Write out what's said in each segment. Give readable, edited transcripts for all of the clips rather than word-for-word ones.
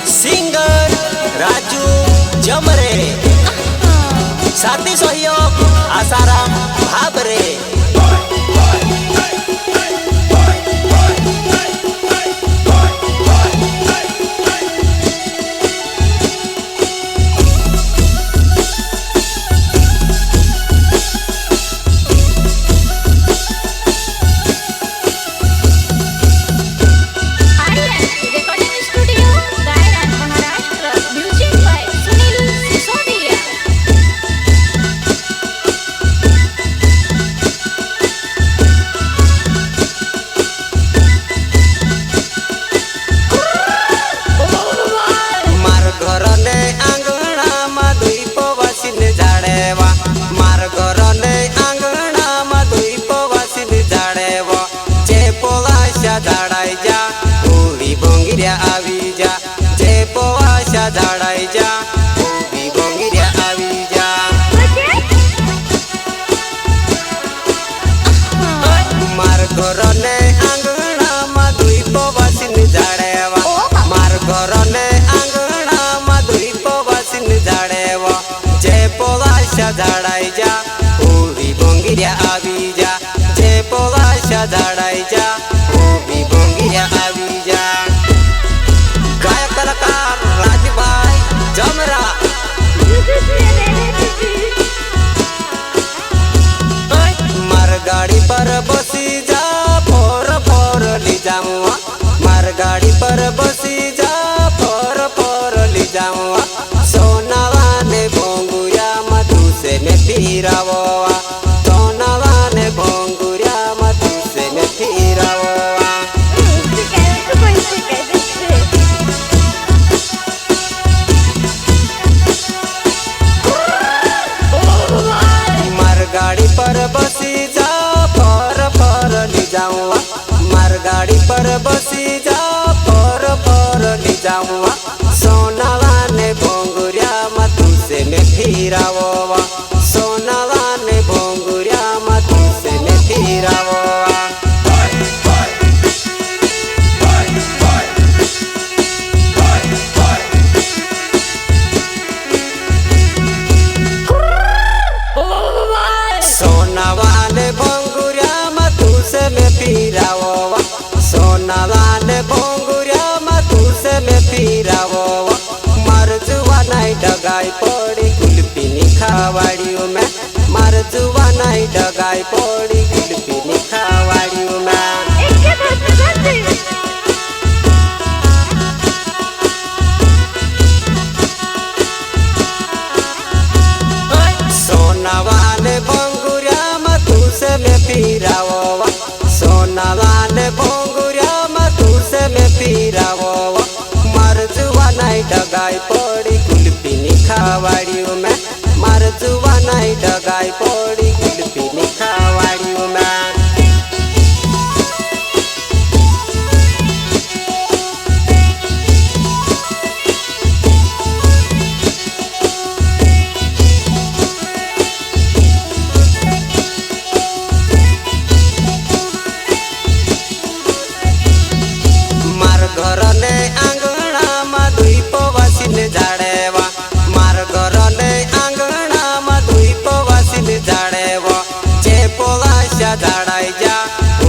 Singer Raju जमरे, साथी सहयोग आसाराम भाबरे। आवी जा जे पोवाशा झाडाई जा उभी बोंगिर्या आवी जा। मार घरने आंगणा मा दुई पोवासीन झाडेवा, मार घरने आंगणा मा दुई पोवासीन झाडेवा जे पोवाशा झाडाई जा उभी बोंगिर्या आवी जा, जे पोवाशा झाडाई जा उभी बोंगिर्या आवी जा। गायक कलाकार राजभाई जमरा। मार गाड़ी पर बसी जा फोर फोर ली जाऊँ, मार गाड़ी पर बसी जा फोर फोर ली जाऊँ। सोनावा ने भोंगुरिया मधु से में फिरावा, सोनावा ने भोंगुरिया मधु से में फिरावा। गाड़ी पर बसी जा फोर फोर ली जाऊँ, मार गाड़ी पर बसी जा फोर फोर ली जाऊँ। सोनावा ने भोंगुरिया मधु से में फिरावा, सोनावा ने भोंगुरिया मधु से में फिरावा। सोनावा ने भोंगुरिया मधु से में फिरावा, सोनावा ने भोंगुरिया मधु से में फिरावा। मार जुआ नहीं डगाई पड़ी कुल्फी खावाड़ियों में, मार जुआ नहीं डगाई पड़ी कुल्फी खावाड़ियों में। सोनावा ने भोंगुरिया मधु से में फिरावा, सोनावा ने भोंगुरिया मधु से में फिरावा। मार जुआ नहीं डगाई पड़ी कुल्फी खावाड़ियों में, मार जुआ नहीं डगाई पड़ी कुल्फी खावाड़ियों में। घरने आंगणा मा दुई पोवासीन झाडेवा, मार घरने आंगणा मा दुई पोवासीन झाडेवा जे पोवाशा झाडाई जा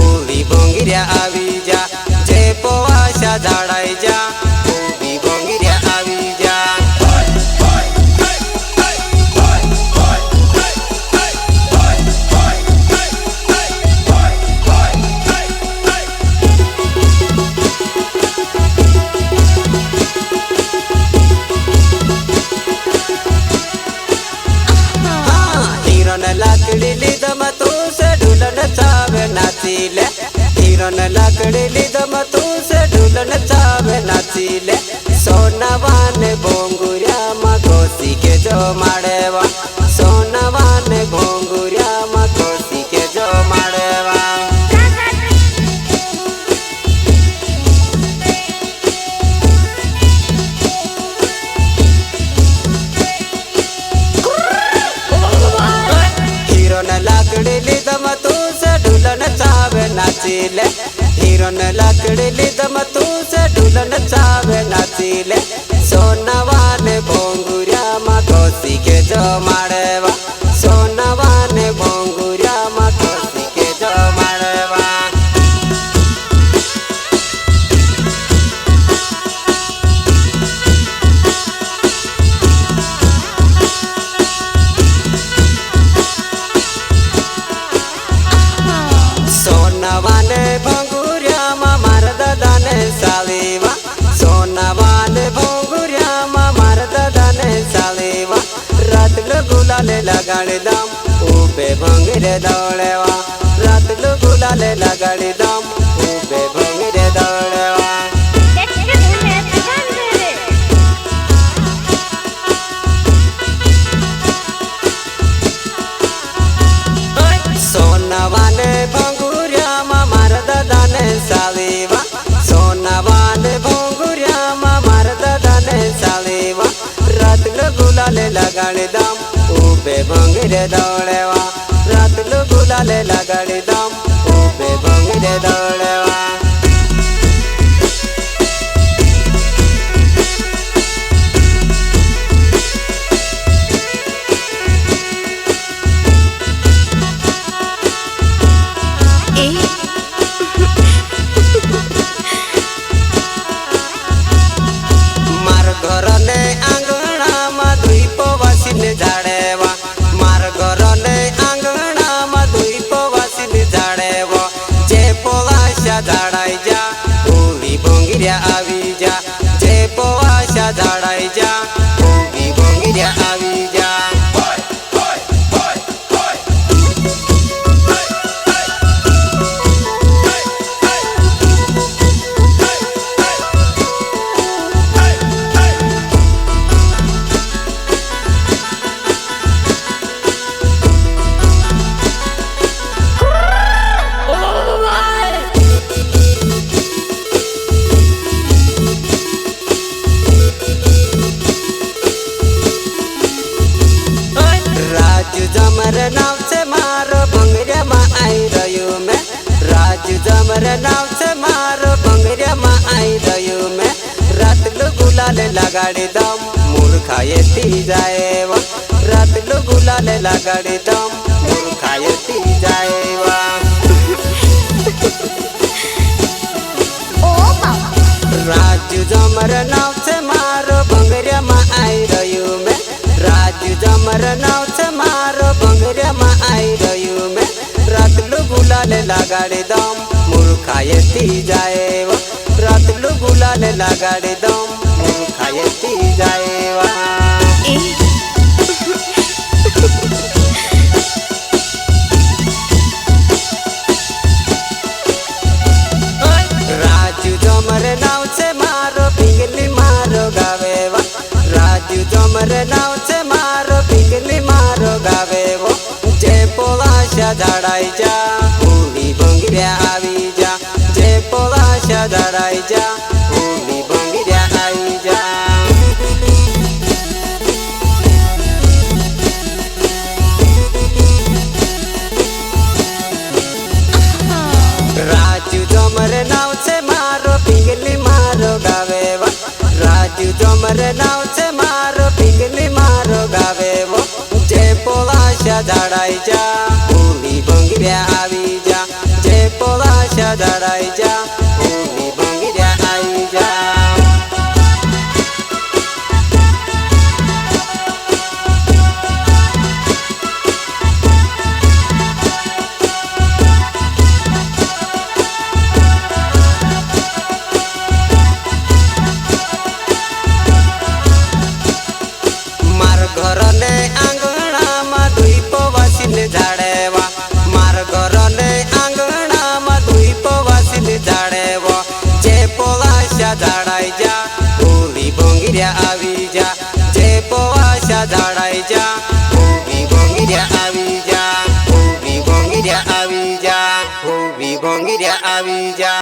उभी बोंगिर्या आवी जा, जे पोवाशा झाडाई जा उभी बोंगिर्या आवी जा। लाकड़ी लीदम तू से ढूलन चावे नाचीले, हिरन लाकड़ी लीदम तू से ढूलन चावे नाचीले। सोनावा ने भोंगुरिया मा घोसी के जो माड़ेवा, सोनावा ने भोंगुरिया मा घोसी के जो माड़ेवा। लाकड़ी लीदम तू से ढूलन चावे नाचीले, हिरन સોનાવાને ભંગુરિયામાં મારા દાદાને સાલેવા સોનાવાને ભંગુરિયામાં મારા દાદાને સાલેવા રાતલો ગુલાલે લગાડી દમ ઉભે ભંગીરે દોડેવા રાતલો ગુલાલે લગાડી દમ ઉભે ભંગીરે દોડેવા સોનાવાને ભંગુરિયામાં મારા દાદાને સાલેવા સોનાવાને ભંગુરિયામાં મારા દાદાને સાલેવા રાતલો ગુલાલે લગાડી દમ ઉભે ભંગીરે દોડેવા રાતલો ગુલાલે લગાડી દમ ઉભે ભંગીરે દોડેવા ઘરને આંગણામાં ધૂપ વાસીને ઝાડેવા મારા ઘરને આંગણામાં ધૂપ વાસીને ઝાડેવા જે પોવાશા ઝાડાઈ જા ઊભી ભંગીરિયા આવી જા જે પોવાશા ઝાડાઈ જા ઊભી ભંગીરિયા આવી જા રાજુ જમર નામ છે મારો ભંગરિયામાં આવી રહ્યું મેં રાજુ જમર નામ છે મારો ભંગરિયામાં આવી રહ્યું મેં રાતલો ગુલાલે લગાડી દમ મૂર્ખાએથી જાય રાતલો ગુલાલે લગાડી દમ મૂર્ખાએથી જાય રાજુ જમર નામ છે મારો ભંગરિયામાં આવી રહ્યું મેં રાજુ જમર નામ છે મારો ભંગરિયામાં આવી રહ્યું મેં રાતલો ગુલાલે લગાડી દમ મૂર્ખાએથી જાય રાતલો ગુલાલે લગાડી દમ મૂર્ખાએથી જાય રાજુ જમર નામ છે મારો પિંગલી મારો ગાવેવા રાજુ જમર નામ છે મારો પિંગલી મારો ગાવેવો જે પોવાશા ઝાડાઈ જા ઊભી ભંગીરિયા આવી જા જે પોવાશા ઝાડાઈ જા ઊભી ભંગીરિયા આવી જા રાજુ જમર નામ છે મારો પિંગલી મારો ગાવેવા રાજુ જમર નામ છે મારો પિંગલી મારો ગાવેવો જે પોવાશા ઝાડાઈ જા ઊભી ભંગીરિયા આવી જા જે પોવાશા ઝાડાઈ જા ઊભી ભંગીરિયા આવી જા ઘરને આંગણામાં ધૂપ વાસીને ઝાડેવા મારા ઘરને આંગણામાં ધૂપ વાસીને ઝાડેવા જે પોવાશા ઝાડાઈ જા ઊભી ભંગીરિયા આવી જા જે પોવાશા ઝાડાઈ જા ઊભી ભંગીરિયા આવી જા ઊભી ભંગીરિયા આવી જા ઊભી ભંગીરિયા આવી જા